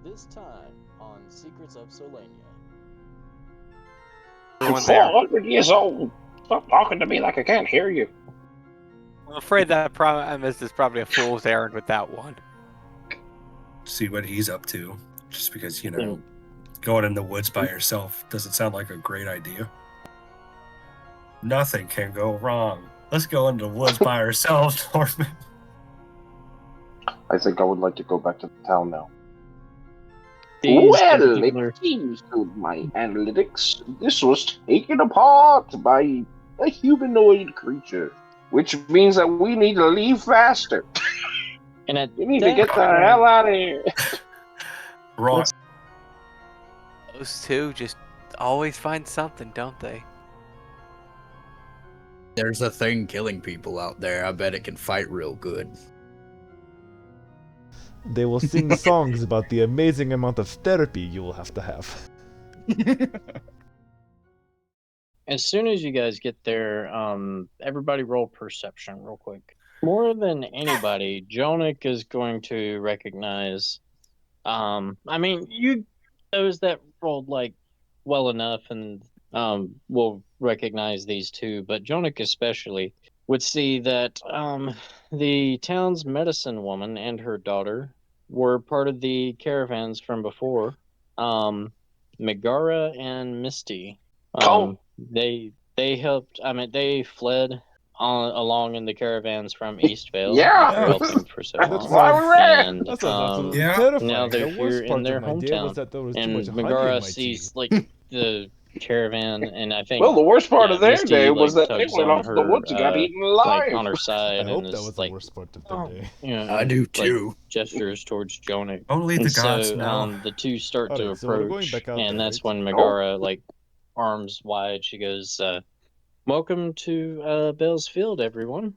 This time on Secrets of Solania. I'm 400 years old. Stop talking to me like I can't hear you. I'm afraid that promise is probably a fool's errand with that one. See what he's up to. Just because, going in the woods by yourself doesn't sound like a great idea. Nothing can go wrong. Let's go into the woods by ourselves, Norman. I think I would like to go back to the town now. These Well, particular- it seems to my analytics, this was taken apart by a humanoid creature, which means that we need to leave faster. And at We need to get the hell out of here. Right. Those two just always find something, don't they? There's a thing killing people out there. I bet it can fight real good. They will sing songs about the amazing amount of therapy you will have to have. As soon as you guys get there, everybody roll perception real quick. More than anybody, Jonik is going to recognize. Those that rolled well enough and will recognize these two, but Jonik especially would see that the town's medicine woman and her daughter were part of the caravans from before. Megara and Misty. They helped. They fled along in the caravans from Eastvale. Yeah. After helping for so long. That's why we ran. And That sounds absolutely Yeah. terrifying. now they're the worst here part in their of my day was hometown. that there was too And much honey in Megara my sees tea. the caravan, and I think Well, the worst part of their Misty, day was that they tugs went on off the her, woods and got eaten alive. on her side, I and hope that is was the worst part of the day. I do too. Gestures towards Jonik. Only the And gods so know. the two start to Alright, so we're going approach, back out and there, that's right? when Megara, arms wide, she goes, "Welcome to Bellfield, everyone.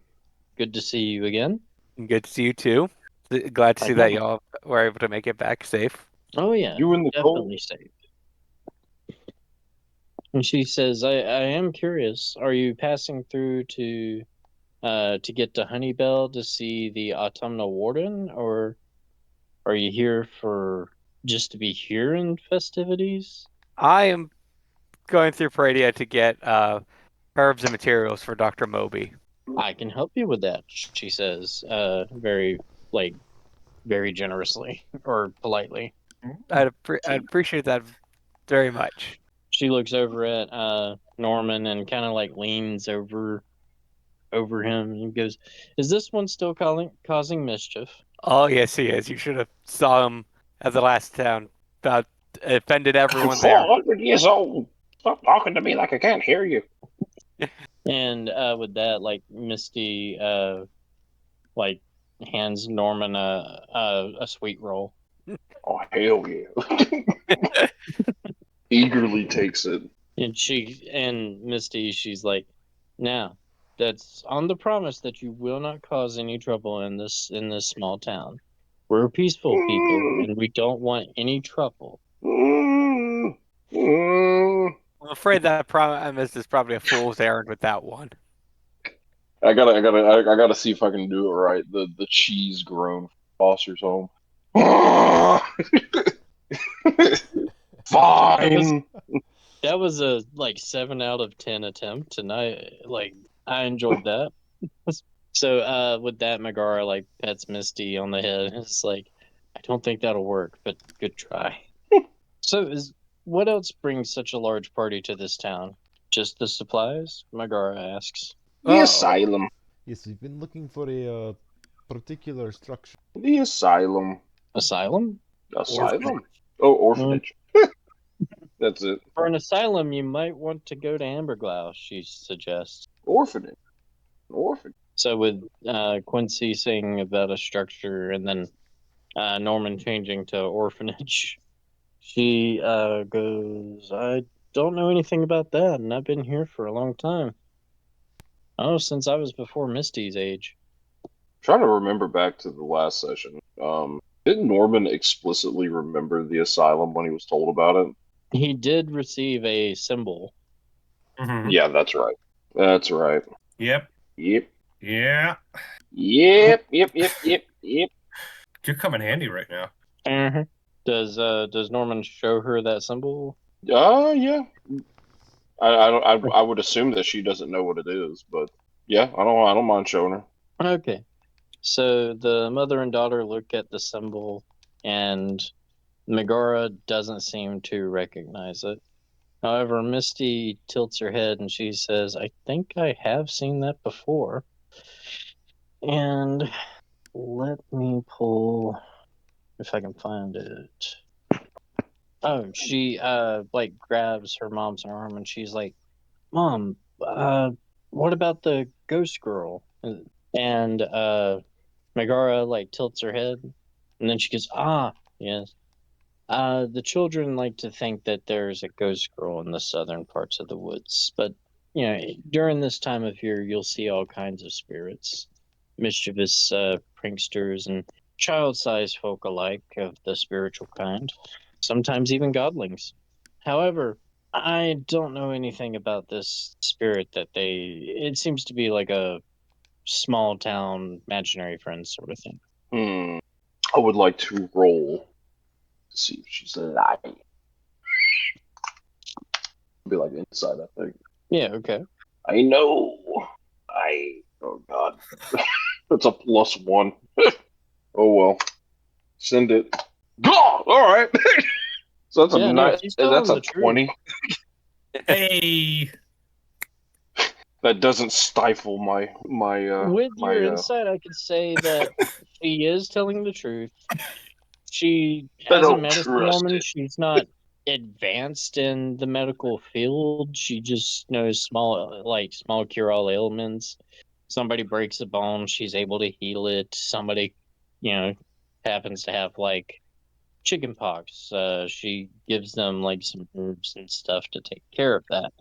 Good to see you again." Good to see you too. Glad to see that know. y'all were able to make it back safe. Oh yeah, You in the definitely safe. And she says, I am curious. Are you passing through to get to Honeybell to see the autumnal warden, or are you here for just to be here in festivities? I am going through Paradia to get herbs and materials for Dr. Moby. I can help you with that, she says, very generously or politely. I'd appreciate that very much. She looks over at Norman and kind of leans over him and goes, "Is this one still causing mischief?" Oh yes, he is. You should have saw him at the last town. About offended everyone I'm there. 400 years old. Stop talking to me like I can't hear you. And with that, Misty, hands Norman a sweet roll. Oh, hell yeah. Eagerly takes it. And Misty, she's like, "Now, that's on the promise that you will not cause any trouble in this small town. We're peaceful people, and we don't want any trouble." Mm, mm. I'm afraid that promise is probably a fool's errand with that one. I gotta see if I can do it right. The cheese groan from Foster's home. Fine. That was a 7 out of 10 attempt, and I enjoyed that. So with that, Megara pets Misty on the head. It's I don't think that'll work, but good try. So what else brings such a large party to this town? Just the supplies? Megara asks. The asylum. Yes, we've been looking for a particular structure. The asylum. Asylum? Asylum. Oh, orphanage. That's it. For an asylum, you might want to go to Amberglow, she suggests. Orphanage. Orphanage. So with Quincy saying about a structure and then Norman changing to orphanage, she goes, "I don't know anything about that, and I've been here for a long time. Oh, since I was before Misty's age." Trying to remember back to the last session. Didn't Norman explicitly remember the asylum when he was told about it? He did receive a symbol. Mm-hmm. Yeah, that's right. That's right. Yep. Yep. Yeah. Yep. Could come in handy right now. Uh-huh. Does Norman show her that symbol? Yeah. I would assume that she doesn't know what it is, but yeah, I don't mind showing her. Okay. So the mother and daughter look at the symbol, and Megara doesn't seem to recognize it. However, Misty tilts her head and she says, I think I have seen that before. And let me pull, if I can find it. Oh, she like grabs her mom's arm and she's like, Mom, what about the ghost girl? And Megara like tilts her head and then she goes, Ah, yes. The children like to think that there's a ghost girl in the southern parts of the woods, but during this time of year, you'll see all kinds of spirits, mischievous pranksters, and child-sized folk alike of the spiritual kind. Sometimes even godlings. However, I don't know anything about this spirit that they. It seems to be like a small town imaginary friend sort of thing. I would like to roll to see if she's lying. Be like inside, I think. Yeah. Okay. I know. Oh god, that's a +1. Oh well, send it. Oh, all right. So that's Yeah. No, she's telling that's a the truth. 20. Hey. That doesn't stifle my With your insight, I could say that she is telling the truth. She, I as a don't medicine trust woman, it. she's not advanced in the medical field. She just knows small cure-all ailments. Somebody breaks a bone, she's able to heal it. Somebody, you know, happens to have like chicken pox. She gives them like some herbs and stuff to take care of that,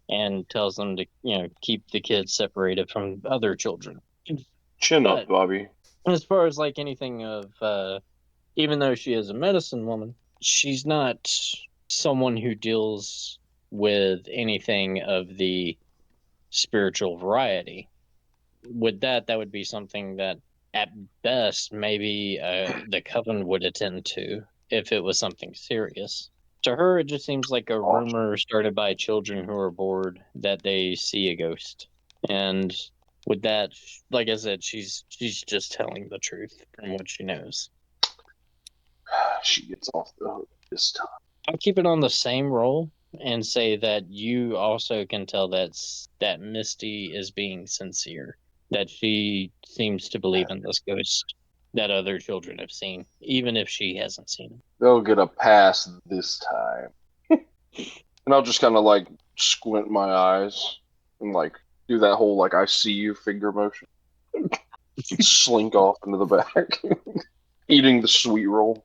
and tells them to, keep the kids separated from other children. Chin up, But Bobby. as far as like anything of, even though she is a medicine woman, she's not someone who deals with anything of the spiritual variety. With that would be something that, at best, maybe the coven would attend to if it was something serious. To her, it just seems like a Oh, rumor started by children who are bored that they see a ghost. And with that, like I said, she's just telling the truth from what she knows. she gets off the hook this time. I'll keep it on the same roll and say that you also can tell that Misty is being sincere, that she seems to believe in this ghost that other children have seen, even if she hasn't seen him. They'll get a pass this time. And I'll just kind of like squint my eyes and like do that whole like I see you finger motion. Slink off into the back, eating the sweet roll.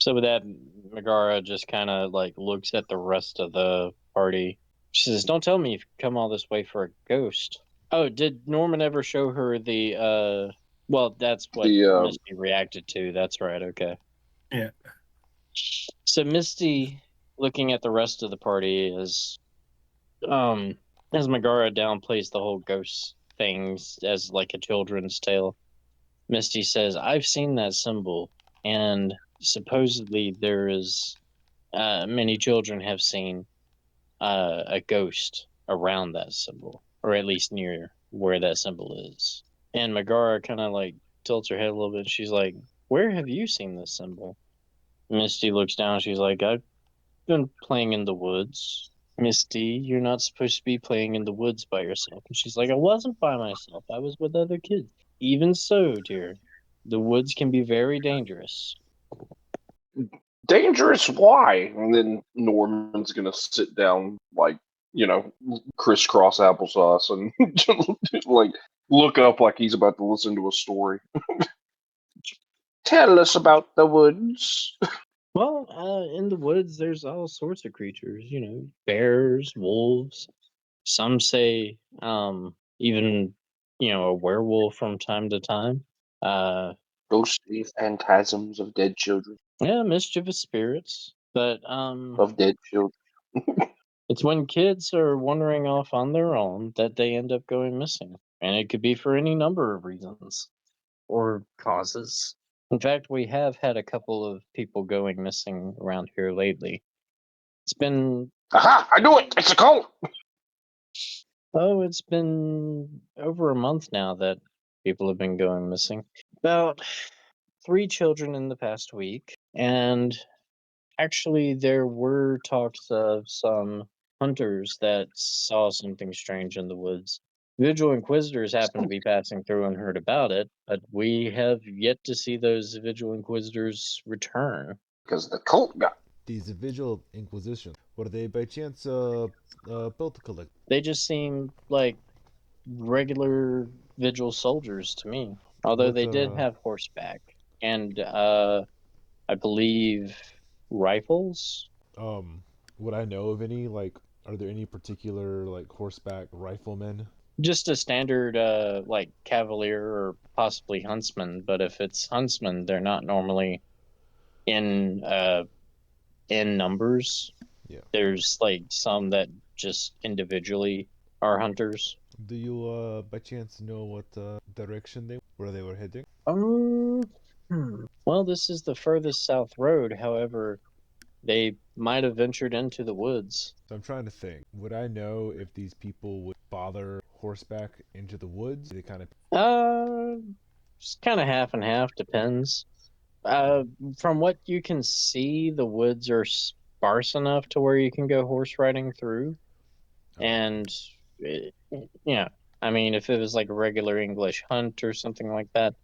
So with that, Megara just kind of like looks at the rest of the party. She says, "Don't tell me you've come all this way for a ghost." Oh, did Norman ever show her the? Well, that's what The Misty reacted to. That's right. Okay. Yeah. So Misty, looking at the rest of the party, as Megara downplays the whole ghost things as like a children's tale. Misty says, "I've seen that symbol, and supposedly there is many children have seen a ghost around that symbol, or at least near where that symbol is." And Megara kind of like tilts her head a little bit. She's like, "Where have you seen this symbol?" Misty looks down. She's like, "I've been playing in the woods." "Misty, you're not supposed to be playing in the woods by yourself." And she's like, "I wasn't by myself. I was with other kids." "Even so, dear, the woods can be very dangerous." dangerous why? And then Norman's gonna sit down like crisscross applesauce and like look up like he's about to listen to a story. Tell us about the woods. Well, in the woods, there's all sorts of creatures, bears, wolves. Some say, even, a werewolf from time to time. Uh, Ghostly phantasms of dead children. yeah, mischievous spirits. But, Of dead children. it's when kids are wandering off on their own that they end up going missing. And it could be for any number of reasons or causes. In fact, we have had a couple of people going missing around here lately. It's been Aha! I knew it! It's a cult! it's been over a month now that people have been going missing. About 3 children in the past week, and actually there were talks of some hunters that saw something strange in the woods. Vigil Inquisitors happened to be passing through and heard about it, but we have yet to see those Vigil Inquisitors return. Because the cult got. These Vigil Inquisition, were they by chance built to collect? They just seem like regular Vigil soldiers to me, although What, they did have horseback and I believe rifles. Would I know of any, like, are there any particular, like, horseback riflemen? Just a standard like cavalier or possibly huntsman, but if it's huntsman, they're not normally in numbers. Yeah. There's like some that just individually are hunters. Do you, by chance, know what direction where they were heading? Well, this is the furthest south road. However, they might have ventured into the woods. So I'm trying to think. Would I know if these people would bother horseback into the woods? They kind of. It's kind of half and half, depends. From what you can see, the woods are sparse enough to where you can go horse riding through. And, I mean, if it was like a regular English hunt or something like that,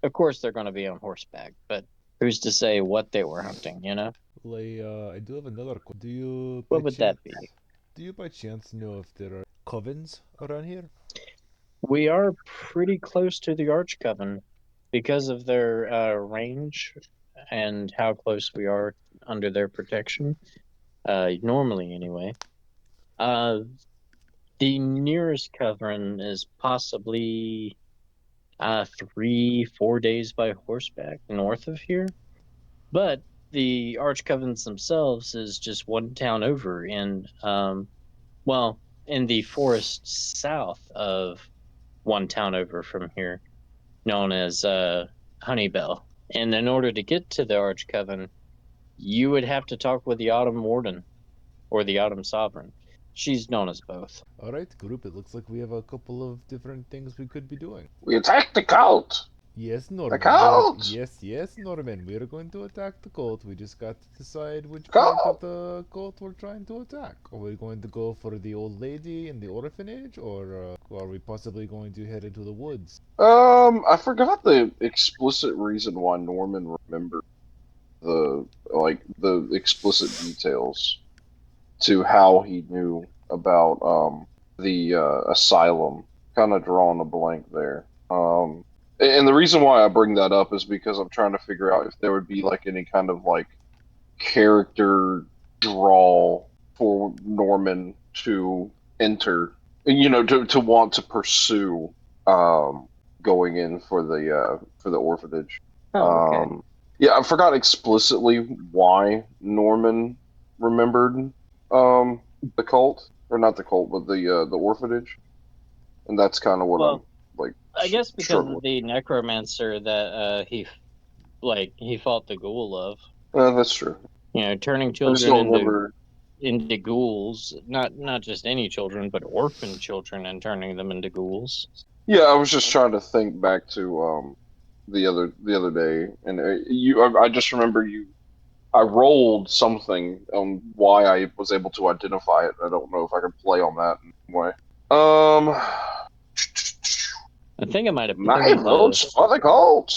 of course they're going to be on horseback. But who's to say what they were hunting, you know? Well, I do have another question. Do you, What would that be? Do you by chance know if there are covens around here? We are pretty close to the Archcoven because of their range and how close we are under their protection. Normally, anyway. The nearest coven is possibly 3-4 days by horseback north of here, but the Archcovens themselves is just one town over in in the forest south of one town over from here, known as Honeybell. And in order to get to the Archcoven, you would have to talk with the Autumn Warden or the Autumn Sovereign. She's known as both. Alright, group, it looks like we have a couple of different things we could be doing. We attacked the cult! Yes, Norman. cult! Yes, Norman. We're going to attack the cult. We just got to decide which Cult! part of the cult we're trying to attack. Are we going to go for the old lady in the orphanage, or are we possibly going to head into the woods? I forgot the explicit reason why Norman remembered the explicit details to how he knew about the asylum. Kind of drawing a blank there. And the reason why I bring that up is because I'm trying to figure out if there would be like any kind of like character draw for Norman to enter, to want to pursue going in for the orphanage. Oh, okay. Yeah, I forgot explicitly why Norman remembered the cult, or not the cult, but the orphanage, and that's kind of what I'm like. I guess because struggling of the necromancer that he fought the ghoul of. That's true. Turning I just children don't remember. into ghouls, not just any children, but orphan children, and turning them into ghouls. Yeah, I was just trying to think back to the other day, and I just remember I rolled something on why I was able to identify it. I don't know if I could play on that in any way. I think I might have. My votes for the cult.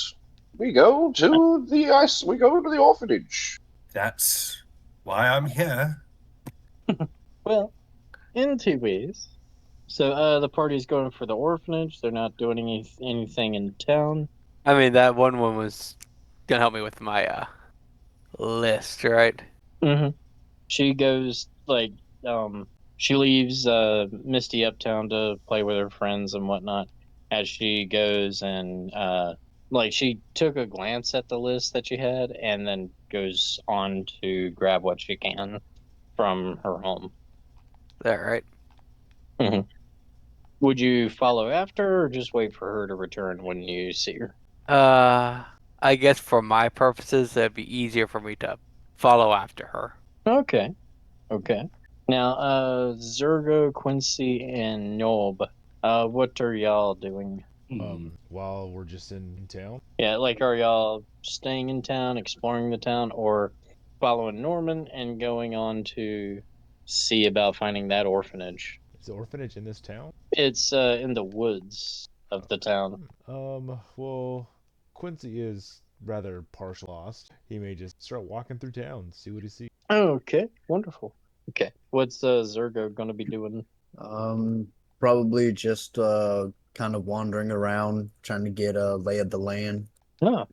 We go to the orphanage. That's why I'm here. Well, in 2 ways. So the party's going for the orphanage. They're not doing anything in town. I mean, that one was gonna help me with my list, right? Mm-hmm. She goes she leaves Misty uptown to play with her friends and whatnot. As she goes and she took a glance at the list that she had and then goes on to grab what she can from her home. Is that right? Mm-hmm. Would you follow after or just wait for her to return when you see her? I guess for my purposes, it'd be easier for me to follow after her. Okay. Okay. Now, Zergo, Quincy, and Nob, what are y'all doing? While we're just in town. Yeah, like, are y'all staying in town, exploring the town, or following Norman and going on to see about finding that orphanage? Is the orphanage in this town? It's in the woods of the town. Well, Quincy is rather partial lost. He may just start walking through town, see what he sees. Okay, wonderful. Okay, what's Zergo gonna be doing? Probably just kind of wandering around, trying to get a lay of the land. Oh,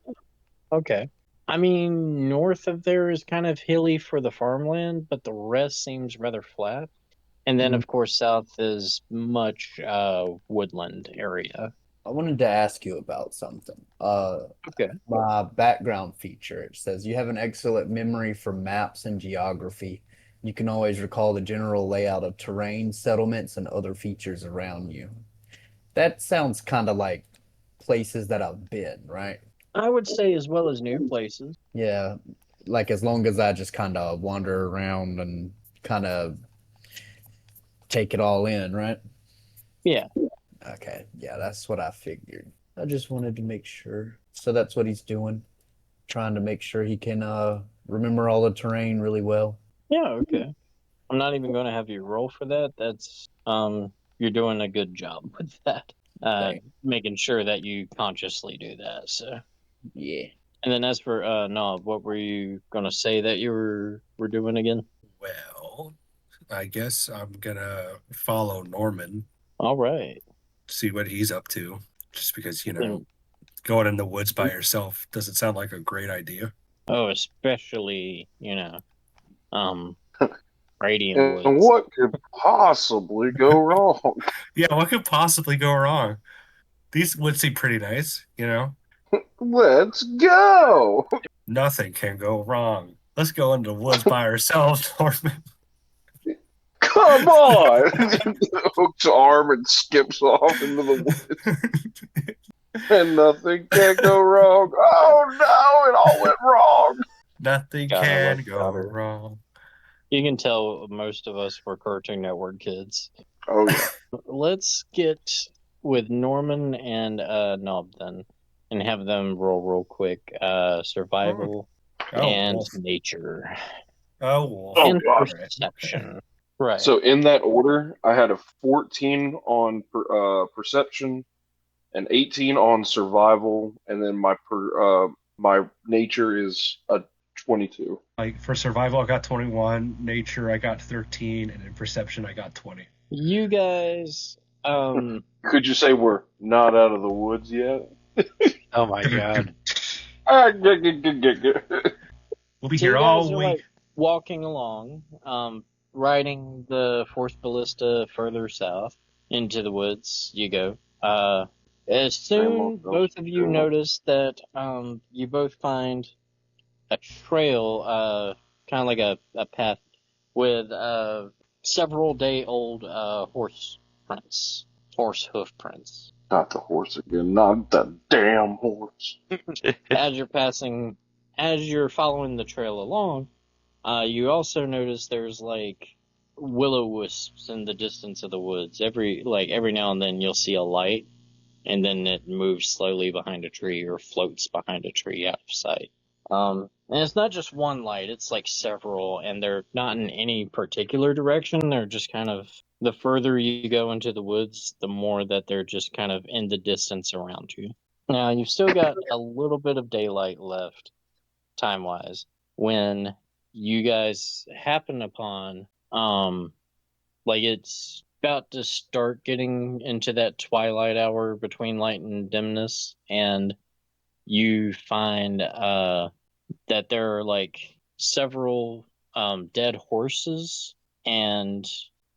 okay. I mean, north of there is kind of hilly for the farmland, but the rest seems rather flat. And then, of course, south is much woodland area. I wanted to ask you about something. Okay. My background feature, it says you have an excellent memory for maps and geography. You can always recall the general layout of terrain, settlements, and other features around you. That sounds kind of like places that I've been, right? I would say as well as new places. Yeah, like as long as I just kind of wander around and kind of take it all in, right? Yeah. Okay, yeah, that's what I figured. I just wanted to make sure. So that's what he's doing, trying to make sure he can remember all the terrain really well. Yeah, okay. I'm not even going to have you roll for that. That's you're doing a good job with that. Thanks. Making sure that you consciously do that. So, Yeah. and then as for Nob, what were you going to say that you were doing again? Well, I guess I'm gonna follow Norman, All right. see what he's up to. Just because, Then- going in the woods by yourself doesn't sound like a great idea. Oh, especially, Radiant And Woods. what could possibly go wrong? Yeah, what could possibly go wrong? These woods seem pretty nice, Let's go. Nothing can go wrong. Let's go into the woods by ourselves, Norman. Come on. Hooks arm and skips off into the woods. And nothing can go wrong. Oh no, it all went wrong. Nothing God, I can love go Goddard. wrong. You can tell most of us were Cartoon Network kids. Oh yeah. Let's get with Norman and Nob then, and have them roll real quick. Survival and wolf. nature Oh, wolf. Oh, and God. perception. Right. So in that order, I had a 14 on perception, an 18 on survival, and then my nature is a 22. Like for survival, I got 21. Nature, I got 13, and in perception, I got 20. You guys, Could you say we're not out of the woods yet? Oh my god. We'll be so here you guys all are, week. like, walking along, riding the fourth ballista further south into the woods. You go. As soon both of you notice that you both find a trail, kind of like a path with several day old horse hoof prints. Not the horse again. Not the damn horse. As you're following the trail along, you also notice there's like willow wisps in the distance of the woods. Every now and then you'll see a light, and then it moves slowly behind a tree or floats behind a tree out of sight. And it's not just one light, it's like several, and they're not in any particular direction. They're just kind of, the further you go into the woods, the more that they're just kind of in the distance around you. Now, you've still got a little bit of daylight left, time-wise, when you guys happen upon, it's about to start getting into that twilight hour between light and dimness, and you find that there are like several dead horses and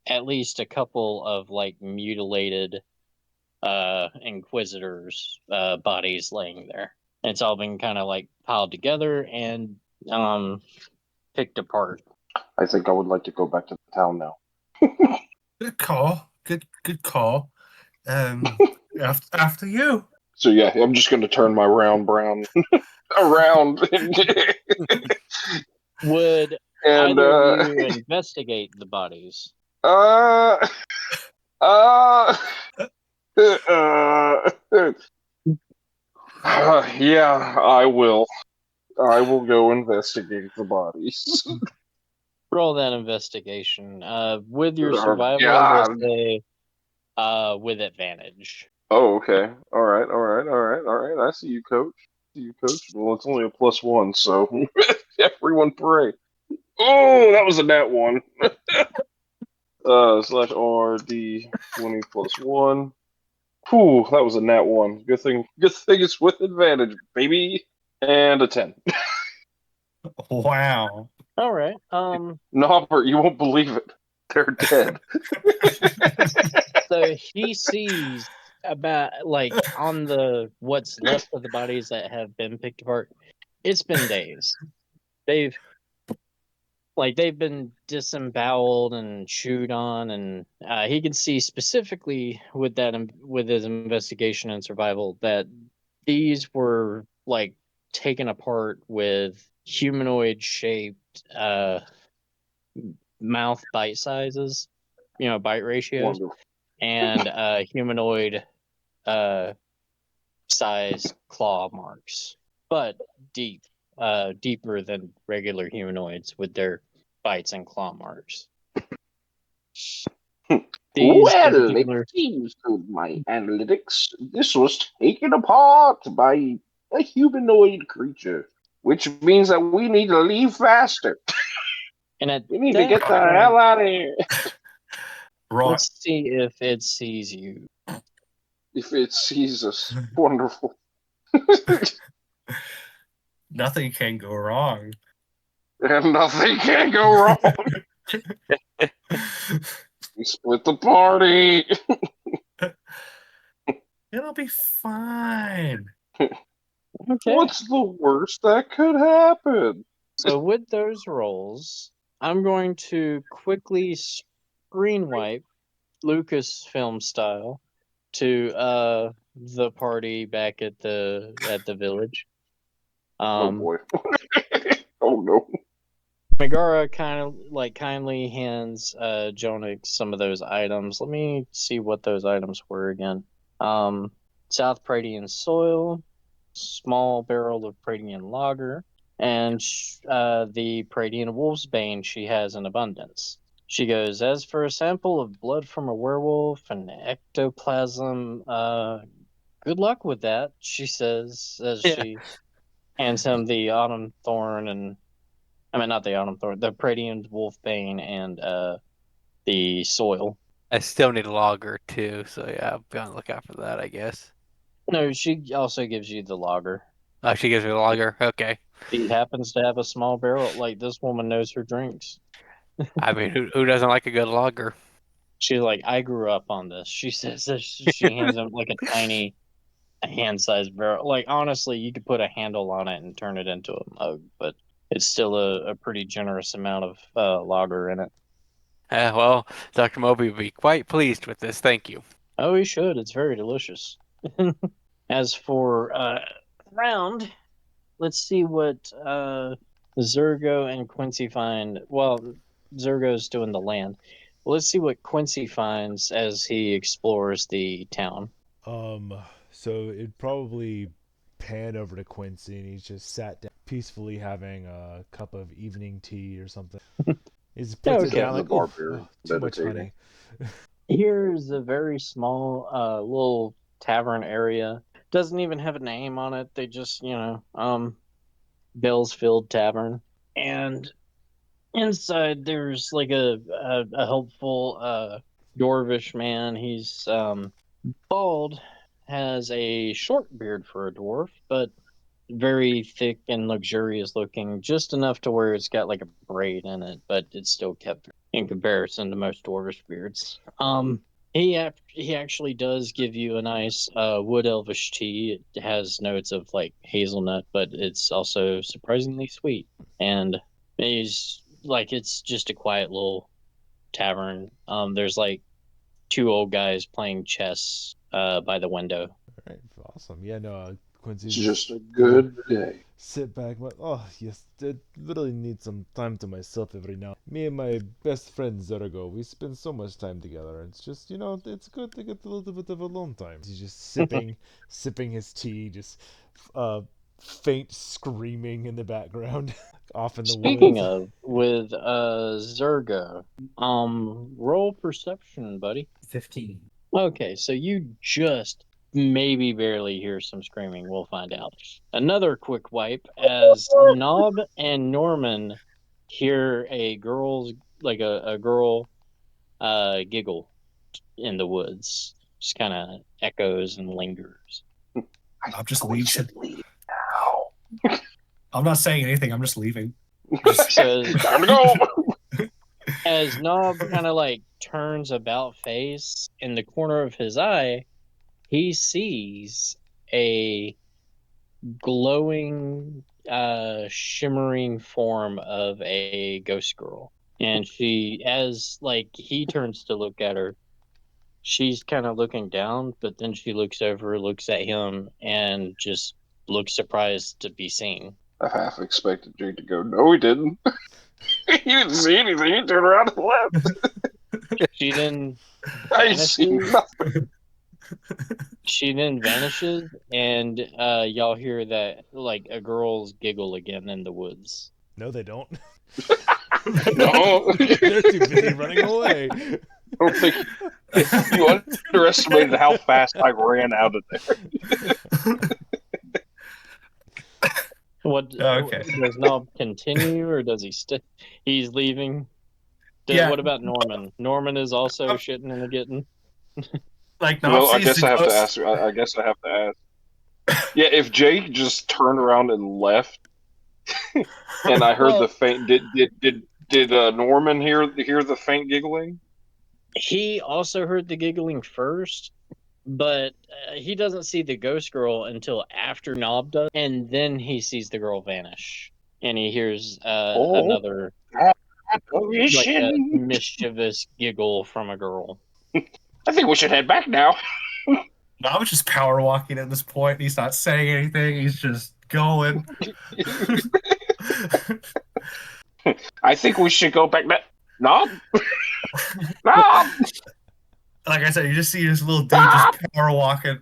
at least a couple of like mutilated inquisitors bodies laying there. It's all been kind of like piled together and picked apart. I think I would like to go back to the town now. Good call. Good call. After you. So yeah, I'm just gonna turn my round brown around and, around Would and either of you investigate the bodies? uh uh yeah, I will. I will go investigate the bodies. Roll that investigation. With your Oh, survival, we'll God. say with advantage. Oh, okay. All right, all right, all right, all right. I see you, coach. I see you, coach. Well, it's only a +1, so everyone pray. Oh, that was a nat 1. Slash RD 20 +1. Whew, that was a nat 1. Good thing it's with advantage, baby. And a 10. Wow. All right. Norbert, you won't believe it. They're dead. So he sees about like on the what's left of the bodies that have been picked apart. It's been days. They've been disemboweled and chewed on, and he can see specifically with that with his investigation and survival that these were like taken apart with humanoid shaped mouth bite sizes, bite ratios, Wonderful. and humanoid size claw marks, but deeper than regular humanoids with their bites and claw marks. These in Well, it particular, seems to my analytics, this was taken apart by a humanoid creature, which means that we need to leave faster. and at We need to that get the point, hell out of here. Right. let's see if it sees you. If it sees us, wonderful. Nothing can go wrong. And nothing can go wrong. We split the party. It'll be fine. Okay. What's the worst that could happen? So with those rolls, I'm going to quickly screen wipe Lucasfilm style to the party back at the village. Oh boy. Oh no. Megara kindly hands Jonix some of those items. Let me see what those items were again. South Pradian soil, small barrel of Pradian lager, and the Pradian wolf's bane she has in abundance. She goes, as for a sample of blood from a werewolf and ectoplasm, good luck with that, she says as she hands him the autumn thorn and I mean, not the autumn thorn, the Pradian wolfbane and the soil. I still need a logger too, so yeah, I'll be on the lookout for that, I guess. No, she also gives you the lager. Oh, she gives me a logger. Okay. He happens to have a small barrel. Like, this woman knows her drinks. I mean, who doesn't like a good logger? She's like, I grew up on this. She says that she hands him like a tiny hand-sized barrel. Like, honestly, you could put a handle on it and turn it into a mug, but it's still a pretty generous amount of lager in it. Well, Dr. Moby would be quite pleased with this. Thank you. Oh, he should. It's very delicious. As for round, let's see what Zergo and Quincy find. Well, Zergo's doing the land. Let's see what Quincy finds as he explores the town. So it'd probably pan over to Quincy, and he's just sat down peacefully having a cup of evening tea or something. He just puts it Okay. down like, The oh, barbarian too much meditating. honey. Here's a very small little tavern area. Doesn't even have a name on it. They just, Bellfield Tavern. And inside there's like a helpful dwarvish man. He's bald, has a short beard for a dwarf, but very thick and luxurious looking, just enough to where it's got like a braid in it, but it's still kept in comparison to most dwarvish beards. He actually does give you a nice wood elvish tea. It has notes of like hazelnut, but it's also surprisingly sweet. And it's just a quiet little tavern. There's like two old guys playing chess by the window. Right, awesome. Yeah, no, Quincy. It's just a good day. Sit back, but oh yes, I really need some time to myself every now. Me and my best friend Zergo, we spend so much time together. It's just it's good to get a little bit of alone time. He's just sipping his tea, just faint screaming in the background, off in the Speaking woods. of, with Zergo, roll perception, buddy. 15. Okay, so you just maybe barely hear some screaming. We'll find out. Another quick wipe as Nob and Norman hear a girl giggle in the woods. Just kind of echoes and lingers. I'm just We leaving. should leave now. I'm not saying anything. I'm just leaving. So Time to go. as Nob kind of like turns about face, in the corner of his eye, he sees a glowing, shimmering form of a ghost girl. And as like he turns to look at her, she's kind of looking down, but then she looks over, looks at him, and just looks surprised to be seen. I half expected Jake to go, no, he didn't. He didn't see anything. He turned around and left. She then I see nothing. She then vanishes, and y'all hear that like a girl's giggle again in the woods. No, they don't. No. They're too busy running away. I don't think you underestimated how fast I ran out of there. What? Okay. Does Nob continue, or does he stay? He's leaving. Yeah. What about Norman? Norman is also shitting and getting. Like, Well, I Nob guess sees I have the to ghost. ask. I guess I have to ask. Yeah, if Jake just turned around and left, and I heard the faint. Did Norman hear the faint giggling? He also heard the giggling first, but he doesn't see the ghost girl until after Nob does, and then he sees the girl vanish, and he hears another like a mischievous giggle from a girl. I think we should head back now. Nob's just power walking at this point. He's not saying anything. He's just going. I think we should go back now. No, no. Like I said, you just see this little dude just power walking.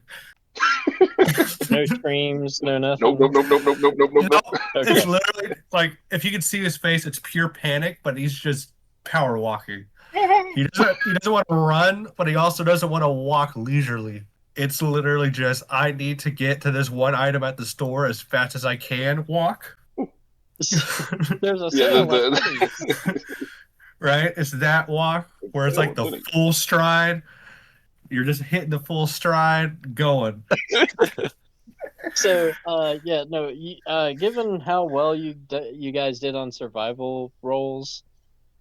No screams, no nothing. Nope, nope, nope, nope, nope, nope, nope, nope, nope. Okay. It's literally like if you can see his face, it's pure panic, but he's just power walking. He doesn't want to run, but he also doesn't want to walk leisurely. It's literally just I need to get to this one item at the store as fast as I can. Walk. There's a Yeah, sale. Right? It's that walk where it's like the full stride. You're just hitting the full stride, going. So, yeah, no. Given how well you guys did on survival rolls,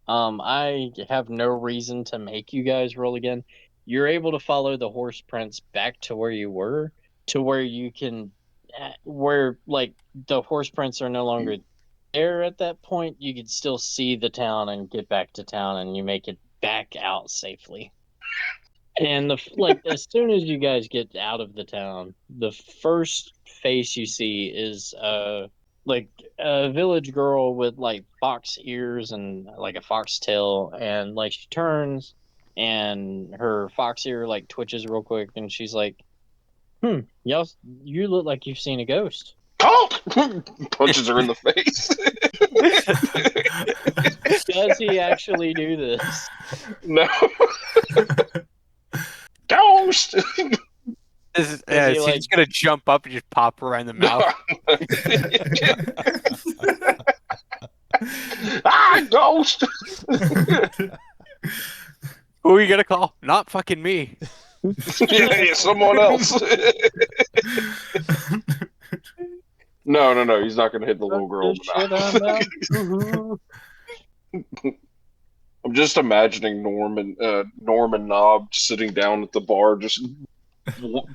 I have no reason to make you guys roll again. You're able to follow the horse prints back to where you were, to where you can, where like the horse prints are no longer there at that point. You can still see the town and get back to town, and you make it back out safely. And as soon as you guys get out of the town, the first face you see is like a village girl with like fox ears and like a fox tail, and like she turns and her fox ear like twitches real quick, and she's like, y'all, you look like you've seen a ghost. Halt! Punches her in the face. Does he actually do this? No. Ghost! She's like- just gonna jump up and just pop her right in the mouth. Ghost! Who are you gonna call? Not fucking me. Yeah, someone else. No. He's not going to hit the little girl in the mouth. I'm just imagining Norman Knob sitting down at the bar, just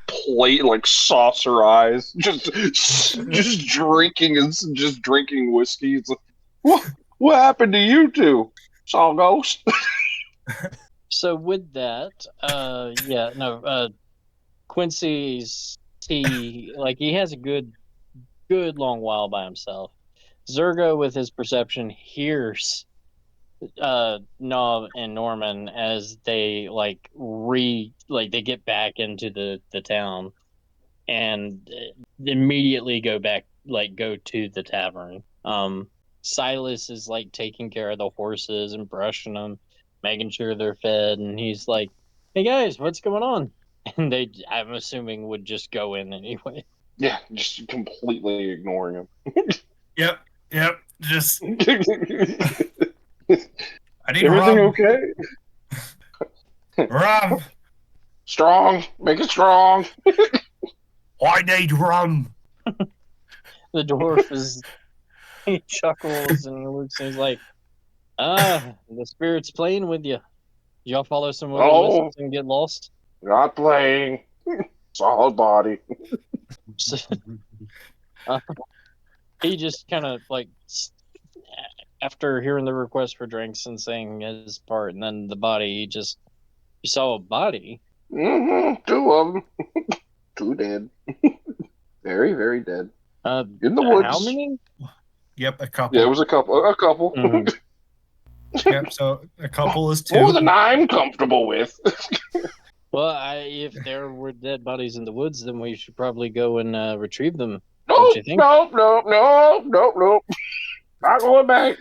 plate like saucer eyes, just drinking and just drinking whiskey. It's like, what happened to you two? Saw a ghost. So with that, Quincy's he has a good long while by himself. Zergo, with his perception, hears Nob and Norman as they they get back into the town and immediately go to the tavern. Silas is like taking care of the horses and brushing them, making sure they're fed, and he's like, "Hey guys, what's going on?" And they, I'm assuming, would just go in anyway. Yeah, just completely ignoring him. Yep. Just I need Everything rum. okay? Rum. Strong. Make it strong. I need rum. The dwarf he chuckles and looks and he's like, the spirit's playing with you. Y'all follow some other Oh. wisps and get lost? Not playing. Solid body. So, he just kind of after hearing the request for drinks and saying his part, and then the body, you saw a body. Mm-hmm. 2 of them. 2 dead. Very, very dead. In the woods. How many? Yep, a couple. Yeah, it was a couple. Mhm. Yep, so a couple is 2. More than I'm comfortable with. Well, if there were dead bodies in the woods, then we should probably go and retrieve them. Nope, Don't you think? nope. Not going back.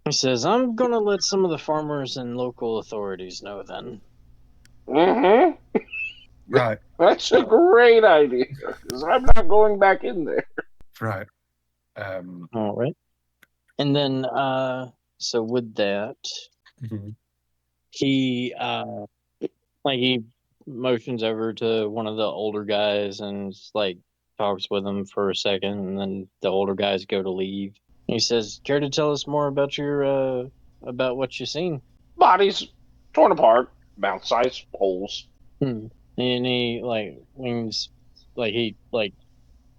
He says, I'm going to let some of the farmers and local authorities know then. Mm-hmm. Right. That's a great idea. Because I'm not going back in there. Right. All right. And then, so with that, he motions over to one of the older guys and talks with him for a second, and then the older guys go to leave. He says, "Care to tell us more about your about what you seen?" Bodies torn apart, mouth-sized holes. And he wings, he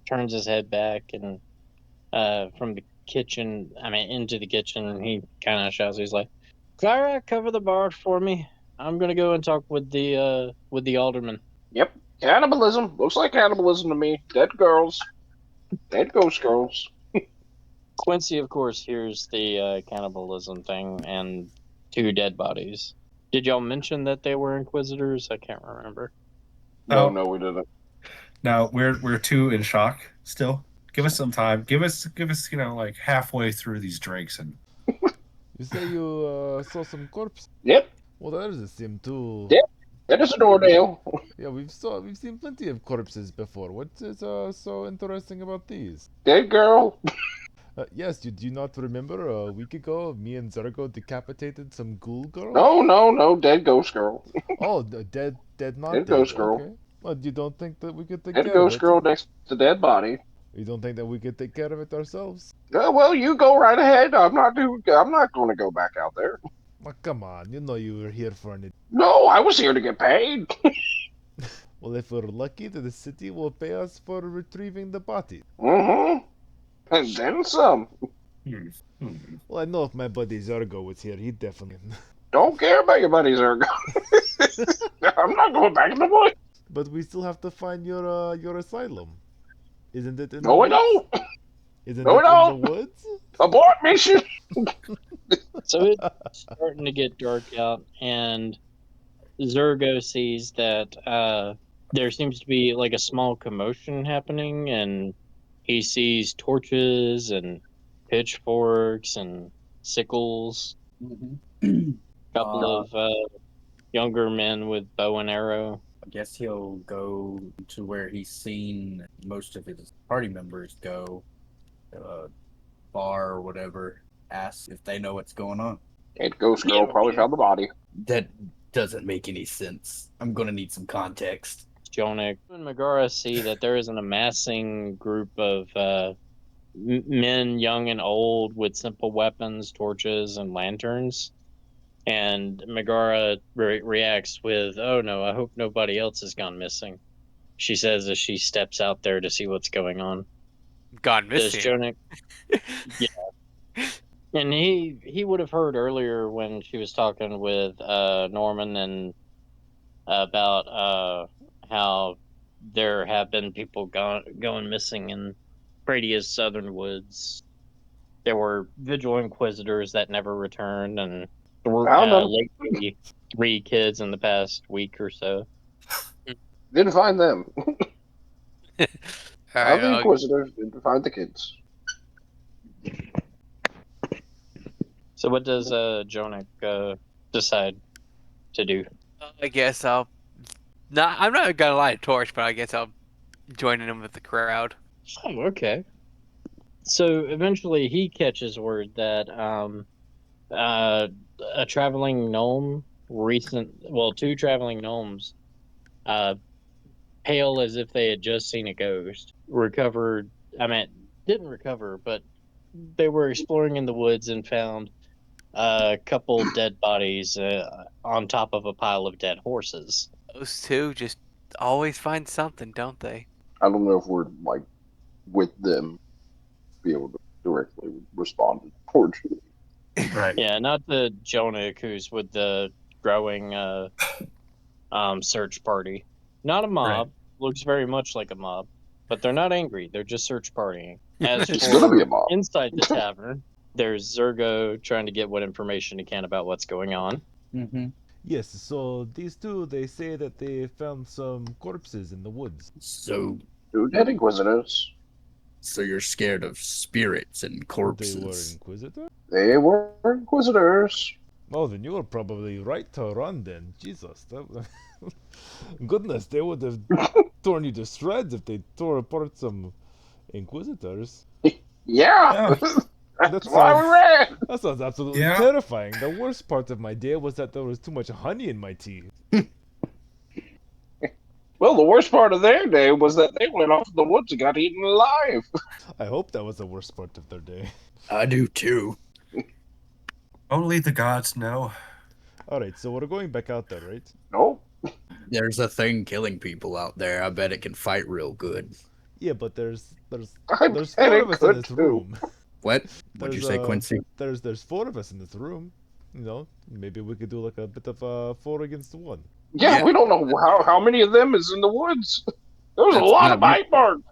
turns his head back and from the kitchen, into the kitchen, and he kind of shouts, he's like, "Clara, cover the bar for me. I'm gonna go and talk with the alderman." Yep, cannibalism. Looks like cannibalism to me. Dead girls. Dead ghost girls. Quincy, of course, hears the cannibalism thing and 2 dead bodies. Did y'all mention that they were inquisitors? I can't remember. No, Oh. we didn't. No, we're 2 in shock still. Give us some time. Give us halfway through these drinks and. You say you saw some corpse? Yep. Well, that doesn't seem too. Yep. That is a Doordale. Yeah, we've seen plenty of corpses before. What is so interesting about these? Dead girl. Yes, do you not remember a week ago me and Zergo decapitated some ghoul girl? No. Dead ghost girl. Oh, dead, not Dead dead. ghost girl. Okay. Well, you don't think that we could take Dead care ghost of it? girl next to dead body. You don't think that we could take care of it ourselves? Well, you go right ahead. I'm not going to go back out there. Oh, come on, you know you were here for an. No, I was here to get paid. Well, if we're lucky, the city will pay us for retrieving the body. Mm-hmm. And then some. Well, I know if my buddy Zergo was here, he'd definitely. Don't care about your buddies, Ergo. I'm not going back in the woods. But we still have to find your asylum. Isn't it in No, we the woods? don't. Isn't No, it we don't. in the woods? Abort mission. So it's starting to get dark out, and Zergo sees that there seems to be a small commotion happening, and he sees torches and pitchforks and sickles. A couple of younger men with bow and arrow. I guess he'll go to where he's seen most of his party members go, bar or whatever, ask if they know what's going on. Dead ghost girl probably found the body. That doesn't make any sense. I'm gonna need some context. Jonik and Megara see that there is an amassing group of men, young and old, with simple weapons, torches, and lanterns. And Megara reacts with, "Oh no, I hope nobody else has gone missing," she says as she steps out there to see what's going on. Gone Does missing. Jonik? Yeah. And he would have heard earlier when she was talking with Norman and about how there have been people going missing in Pradia's southern woods. There were vigil inquisitors that never returned, and there were Found them. lately 3 kids in the past week or so. Didn't find them. All Found the right, Inquisitors. Didn't find the kids. So what does Jonik decide to do? I guess I'll. I'm not gonna light a torch, but I guess I'll join in with the crowd. Oh, okay. So eventually he catches word that a traveling gnome, two traveling gnomes, pale as if they had just seen a ghost, recovered. I mean, didn't recover, but they were exploring in the woods and found a couple dead bodies on top of a pile of dead horses. Those two just always find something, don't they? I don't know if we're like with them, be able to directly respond to torture. Right. Yeah, not the Jonik who's with the growing search party. Not a mob. Looks very much like a mob, but they're not angry. They're just search partying. As It's gonna be a for mob. inside the tavern, there's Zergo trying to get what information he can about what's going on. Mm-hmm. Yes, so these two, they say that they found some corpses in the woods. So, 2 dead Inquisitors. so you're scared of spirits and They were corpses. Inquisitor? They were Inquisitors. Oh, then you were probably right to run then. Jesus. Goodness, they would have torn you to shreds if they tore apart some Inquisitors. Yeah. That's That why we sounds- ran. That sounds absolutely Yeah. terrifying. The worst part of my day was that there was too much honey in my tea. Well, the worst part of their day was that they went off in the woods and got eaten alive. I hope that was the worst part of their day. I do too. Only the gods know. Alright, so we're going back out there, right? No. There's a thing killing people out there. I bet it can fight real good. Yeah, but there's I four bet it of us in could this too. room. What? What'd you say, Quincy? There's 4 of us in this room. You know, maybe we could do like a bit of a 4 against 1. Yeah, Yeah. we don't know how many of them is in the woods. There was a That's lot not of bite marks.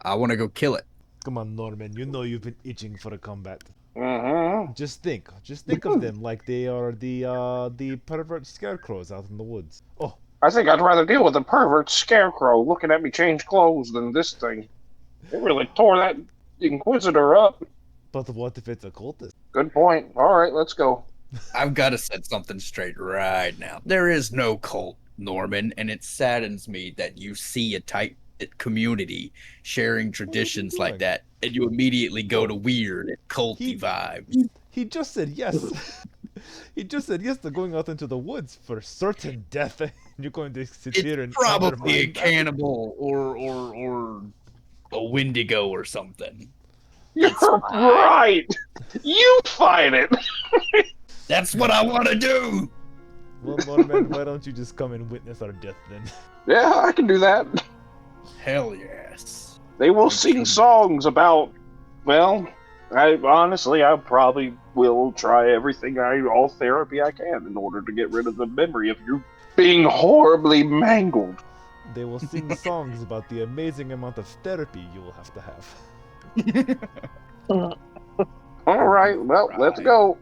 I want to go kill it. Come on, Norman, you know you've been itching for a combat. Mm-hmm. Just think of them like they are the pervert scarecrows out in the woods. Oh, I think I'd rather deal with a pervert scarecrow looking at me change clothes than this thing. It really tore that Inquisitor up. but what if it's a cultist? Good point. All right, let's go. I've got to set something straight right now. There is no cult, Norman, and it saddens me that you see a tight-knit community sharing traditions like doing? that, and you immediately go to weird and culty He- vibes. He just said yes. He just said yes to going out into the woods for certain death. You're going to sit here and It's probably a undermine that? cannibal or a Wendigo or something. You're right. You fight it. That's what I want to do. Well, Norman, why don't you just come and witness our death then? Yeah, I can do that. Hell yes. They will sing songs about, well, I probably will try all therapy I can in order to get rid of the memory of you being horribly mangled. They will sing songs about the amazing amount of therapy you will have to have. All right, well, let's go.